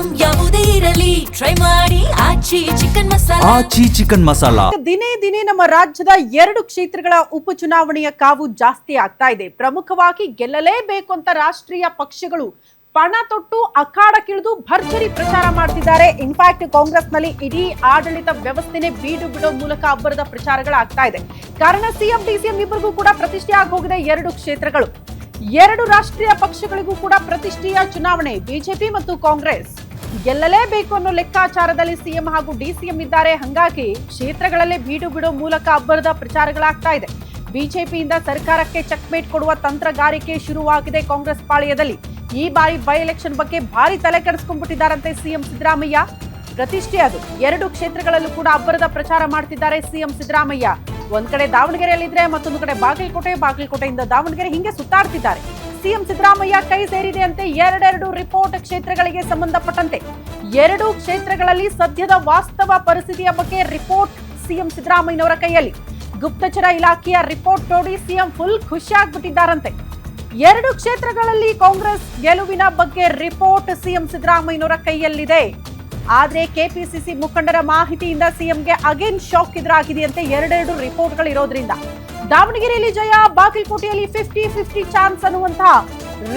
Item ಯಾವುದೇ ಇರಲಿ try ಮಾಡಿ ಆಚಿ ಚಿಕನ್ ಮಸಾಲಾ. ಆಚಿ ಚಿಕನ್ ಮಸಾಲಾ. ದಿನೇ ದಿನೇ ನಮ್ಮ ರಾಜ್ಯದ 2 ಕ್ಷೇತ್ರಗಳ ಉಪಚುನಾವಣೆಯ ಕಾವು ಜಾಸ್ತಿ ಆಗ್ತಾ ಇದೆ. ಪ್ರಮುಖವಾಗಿ ಗೆಲ್ಲಲೇಬೇಕು ಅಂತ ರಾಷ್ಟ್ರೀಯ ಪಕ್ಷಗಳು ಪಣ ತೊಟ್ಟು ಅಖಾಡಕ್ಕಿಳಿದು ಭರ್ಜರಿ ಪ್ರಚಾರ ಮಾಡ್ತಿದ್ದಾರೆ. ಇನ್ಫ್ಯಾಕ್ಟ್ ಕಾಂಗ್ರೆಸ್ನಲ್ಲಿ ಇಡೀ ಆಡಳಿತ ವ್ಯವಸ್ಥೆನೆ ಬೀಡು ಬಿಡೋ ಮೂಲಕ ಅಬ್ಬರದ ಪ್ರಚಾರಗಳಾಗ್ತಾ ಇದೆ. ಕಾರಣ ಸಿಎಂ ಡಿಸಿಎಂ ಇಬ್ಬರಿಗೂ ಕೂಡ ಪ್ರತಿಷ್ಠೆ ಆಗಿ ಹೋಗಿದೆ 2 ಕ್ಷೇತ್ರಗಳು. 2 ರಾಷ್ಟ್ರೀಯ ಪಕ್ಷಗಳಿಗೂ ಕೂಡ ಪ್ರತಿಷ್ಠೆಯ ಚುನಾವಣೆ. ಬಿಜೆಪಿ ಮತ್ತು ಕಾಂಗ್ರೆಸ್ ಗೆಲ್ಲಲೇಬೇಕು ಅನ್ನೋ ಲೆಕ್ಕಾಚಾರದಲ್ಲಿ ಸಿಎಂ ಹಾಗೂ ಡಿಸಿಎಂ ಇದ್ದಾರೆ. ಹಾಗಾಗಿ ಕ್ಷೇತ್ರಗಳಲ್ಲೇ ಬೀಡು ಬಿಡೋ ಮೂಲಕ ಅಬ್ಬರದ ಪ್ರಚಾರಗಳಾಗ್ತಾ ಇದೆ. ಬಿಜೆಪಿಯಿಂದ ಸರ್ಕಾರಕ್ಕೆ ಚೆಕ್ಮೇಟ್ ಕೊಡುವ ತಂತ್ರಗಾರಿಕೆ ಶುರುವಾಗಿದೆ ಕಾಂಗ್ರೆಸ್ ಪಾಳ್ಯದಲ್ಲಿ. ಈ ಬಾರಿ ಬೈ ಎಲೆಕ್ಷನ್ ಬಗ್ಗೆ ಭಾರಿ ತಲೆ ಕೆಡಿಸ್ಕೊಂಡ್ಬಿಟ್ಟಿದ್ದಾರಂತೆ ಸಿಎಂ ಸಿದ್ದರಾಮಯ್ಯ. ಪ್ರತಿಷ್ಠೆ ಅದು 2 ಕ್ಷೇತ್ರಗಳಲ್ಲೂ ಕೂಡ ಅಬ್ಬರದ ಪ್ರಚಾರ ಮಾಡ್ತಿದ್ದಾರೆ ಸಿಎಂ ಸಿದ್ದರಾಮಯ್ಯ. ಒಂದ್ ಕಡೆ ದಾವಣಗೆರೆಯಲ್ಲಿದ್ರೆ ಮತ್ತೊಂದು ಕಡೆ ಬಾಗಲಕೋಟೆಯಿಂದ ದಾವಣಗೆರೆ ಹಿಂಗೆ ಸುತ್ತಾಡ್ತಿದ್ದಾರೆ. ಸಿಎಂ ಸಿದ್ದರಾಮಯ್ಯ ಕೈ ಸೇರಿದೆ ಅಂತೆ 2 ರಿಪೋರ್ಟ್ ಕ್ಷೇತ್ರಗಳಿಗೆ ಸಂಬಂಧಪಟ್ಟಂತೆ. 2 ಕ್ಷೇತ್ರಗಳಲ್ಲಿ ಸದ್ಯದ ವಾಸ್ತವ ಪರಿಸ್ಥಿತಿಯ ಬಗ್ಗೆ ರಿಪೋರ್ಟ್ ಸಿಎಂ ಸಿದ್ದರಾಮಯ್ಯನವರ ಕೈಯಲ್ಲಿ. ಗುಪ್ತಚರ ಇಲಾಖೆಯ ರಿಪೋರ್ಟ್ ನೋಡಿ ಸಿಎಂ ಫುಲ್ ಖುಷಿಯಾಗ್ಬಿಟ್ಟಿದ್ದಾರಂತೆ. 2 ಕ್ಷೇತ್ರಗಳಲ್ಲಿ ಕಾಂಗ್ರೆಸ್ ಗೆಲುವಿನ ಬಗ್ಗೆ ರಿಪೋರ್ಟ್ ಸಿಎಂ ಸಿದ್ದರಾಮಯ್ಯನವರ ಕೈಯಲ್ಲಿದೆ. ಆದ್ರೆ ಕೆಪಿಸಿಸಿ ಮುಖಂಡರ ಮಾಹಿತಿಯಿಂದ ಸಿಎಂಗೆ ಅಗೇನ್ ಶಾಕ್ ಎದುರಾಗಿದೆಯಂತೆ. 2 ರಿಪೋರ್ಟ್ಗಳು ಇರೋದ್ರಿಂದ ದಾವಣಗೆರೆಯಲ್ಲಿ ಜಯ, ಬಾಗಲಕೋಟೆಯಲ್ಲಿ 50-50 ಚಾನ್ಸ್ ಅನ್ನುವಂತಹ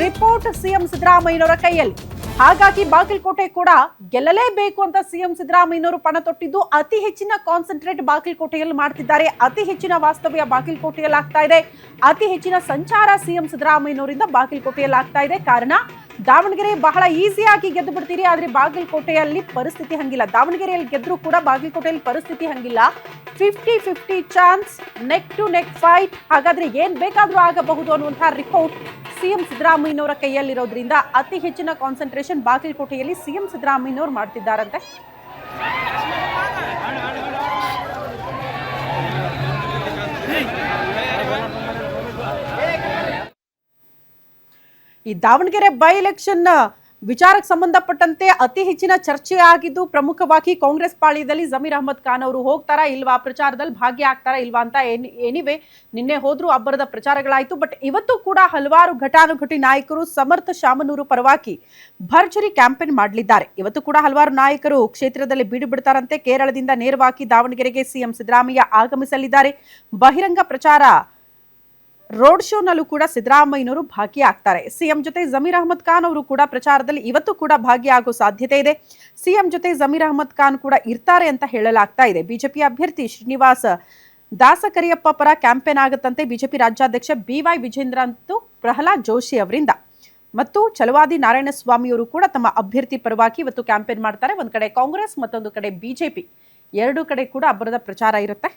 ರಿಪೋರ್ಟ್ ಸಿಎಂ ಸಿದ್ದರಾಮಯ್ಯನವರ ಕೈಯಲ್ಲಿ. ಹಾಗಾಗಿ ಬಾಗಲಕೋಟೆ ಕೂಡ ಗೆಲ್ಲಲೇಬೇಕು ಅಂತ ಸಿಎಂ ಸಿದ್ದರಾಮಯ್ಯನವರು ಪಣ ತೊಟ್ಟಿದ್ದು ಅತಿ ಹೆಚ್ಚಿನ ಕಾನ್ಸಂಟ್ರೇಟ್ ಬಾಗಲಕೋಟೆಯಲ್ಲಿ ಮಾಡ್ತಿದ್ದಾರೆ. ಅತಿ ಹೆಚ್ಚಿನ ವಾಸ್ತವ್ಯ ಬಾಗಲಕೋಟೆಯಲ್ಲಿ ಆಗ್ತಾ ಇದೆ. ಅತಿ ಹೆಚ್ಚಿನ ಸಂಚಾರ ಸಿಎಂ ಸಿದ್ದರಾಮಯ್ಯನವರಿಂದ ಬಾಗಲಕೋಟೆಯಲ್ಲಿ ಆಗ್ತಾ ಇದೆ. ಕಾರಣ ದಾವಣಗೆರೆ ಬಹಳ ಈಸಿಯಾಗಿ ಗೆದ್ದು ಬಿಡ್ತೀರಿ, ಆದ್ರೆ ಬಾಗಲಕೋಟೆಯಲ್ಲಿ ಪರಿಸ್ಥಿತಿ ಹಂಗಿಲ್ಲ. ದಾವಣಗೆರೆಯಲ್ಲಿ ಗೆದ್ರೂ ಕೂಡ ಬಾಗಲಕೋಟೆಯಲ್ಲಿ ಪರಿಸ್ಥಿತಿ ಹಂಗಿಲ್ಲ. 50-50 chance, neck to neck fight. ಹಾಗಾದ್ರೆ ಏನ್ ಬೇಕಾದ್ರೂ ಆಗಬಹುದು ಅನ್ನುವಂತಹ ರಿಪೋರ್ಟ್ ಸಿಎಂ ಸಿದ್ದರಾಮಯ್ಯನವರ ಕೈಯಲ್ಲಿರೋದ್ರಿಂದ ಅತಿ ಹೆಚ್ಚಿನ ಕಾನ್ಸಂಟ್ರೇಷನ್ ಬಾಗಲಕೋಟೆಯಲ್ಲಿ ಸಿಎಂ ಸಿದ್ದರಾಮಯ್ಯನವರು ಮಾಡ್ತಿದ್ದಾರಂತೆ. ಈ ದಾವಣಗೆರೆ ಬೈ ಎಲೆಕ್ಷನ್ ವಿಚಾರಕ್ಕೆ ಸಂಬಂಧಪಟ್ಟಂತೆ ಅತಿ ಹೆಚ್ಚಿನ ಚರ್ಚೆ ಆಗಿದ್ದು ಪ್ರಮುಖವಾಗಿ ಕಾಂಗ್ರೆಸ್ ಪಾಳ್ಯದಲ್ಲಿ ಜಮೀರ್ ಅಹಮದ್ ಖಾನ್ ಅವರು ಹೋಗ್ತಾರಾ ಇಲ್ವಾ, ಪ್ರಚಾರದಲ್ಲಿ ಭಾಗಿಯಾಗ್ತಾರಾ ಇಲ್ವಾ ಅಂತ. ಎನಿವೆ ನಿನ್ನೆ ಹೋದ್ರೂ ಅಬ್ಬರದ ಪ್ರಚಾರಗಳಾಯಿತು. ಬಟ್ ಇವತ್ತು ಕೂಡ ಹಲವಾರು ಘಟಾನುಘಟಿ ನಾಯಕರು ಸಮರ್ಥ ಶಾಮನೂರು ಪರವಾಗಿ ಭರ್ಜರಿ ಕ್ಯಾಂಪೇನ್ ಮಾಡಲಿದ್ದಾರೆ. ಇವತ್ತು ಕೂಡ ಹಲವಾರು ನಾಯಕರು ಕ್ಷೇತ್ರದಲ್ಲಿ ಬೀಡು ಬಿಡ್ತಾರಂತೆ. ಕೇರಳದಿಂದ ನೇರವಾಗಿ ದಾವಣಗೆರೆಗೆ ಸಿಎಂ ಸಿದ್ದರಾಮಯ್ಯ ಆಗಮಿಸಲಿದ್ದಾರೆ. ಬಹಿರಂಗ ಪ್ರಚಾರ ರೋಡ್ ಶೋನಲ್ಲೂ ಕೂಡ ಸಿದ್ದರಾಮಯ್ಯನವರು ಭಾಗಿಯಾಗ್ತಾರೆ. ಸಿಎಂ ಜೊತೆ ಜಮೀರ್ ಅಹಮದ್ ಖಾನ್ ಅವರು ಕೂಡ ಪ್ರಚಾರದಲ್ಲಿ ಇವತ್ತು ಕೂಡ ಭಾಗಿಯಾಗೋ ಸಾಧ್ಯತೆ ಇದೆ. ಸಿಎಂ ಜೊತೆ ಜಮೀರ್ ಅಹಮದ್ ಖಾನ್ ಕೂಡ ಇರ್ತಾರೆ ಅಂತ ಹೇಳಲಾಗ್ತಾ ಇದೆ. ಬಿಜೆಪಿ ಅಭ್ಯರ್ಥಿ ಶ್ರೀನಿವಾಸ್ ದಾಸಕರಿಯಪ್ಪ ಪರ ಕ್ಯಾಂಪೇನ್ ಆಗುತ್ತಂತೆ. ಬಿಜೆಪಿ ರಾಜ್ಯಾಧ್ಯಕ್ಷ BY ವಿಜೇಂದ್ರ ಅಂತೂ ಪ್ರಹ್ಲಾದ್ ಜೋಶಿ ಅವರಿಂದ ಮತ್ತು ಛಲವಾದಿ ನಾರಾಯಣಸ್ವಾಮಿಯವರು ಕೂಡ ತಮ್ಮ ಅಭ್ಯರ್ಥಿ ಪರವಾಗಿ ಇವತ್ತು ಕ್ಯಾಂಪೇನ್ ಮಾಡ್ತಾರೆ. ಒಂದ್ ಕಡೆ ಕಾಂಗ್ರೆಸ್, ಮತ್ತೊಂದು ಕಡೆ ಬಿಜೆಪಿ, 2 ಕಡೆ ಕೂಡ ಅಬ್ಬರದ ಪ್ರಚಾರ ಇರುತ್ತೆ.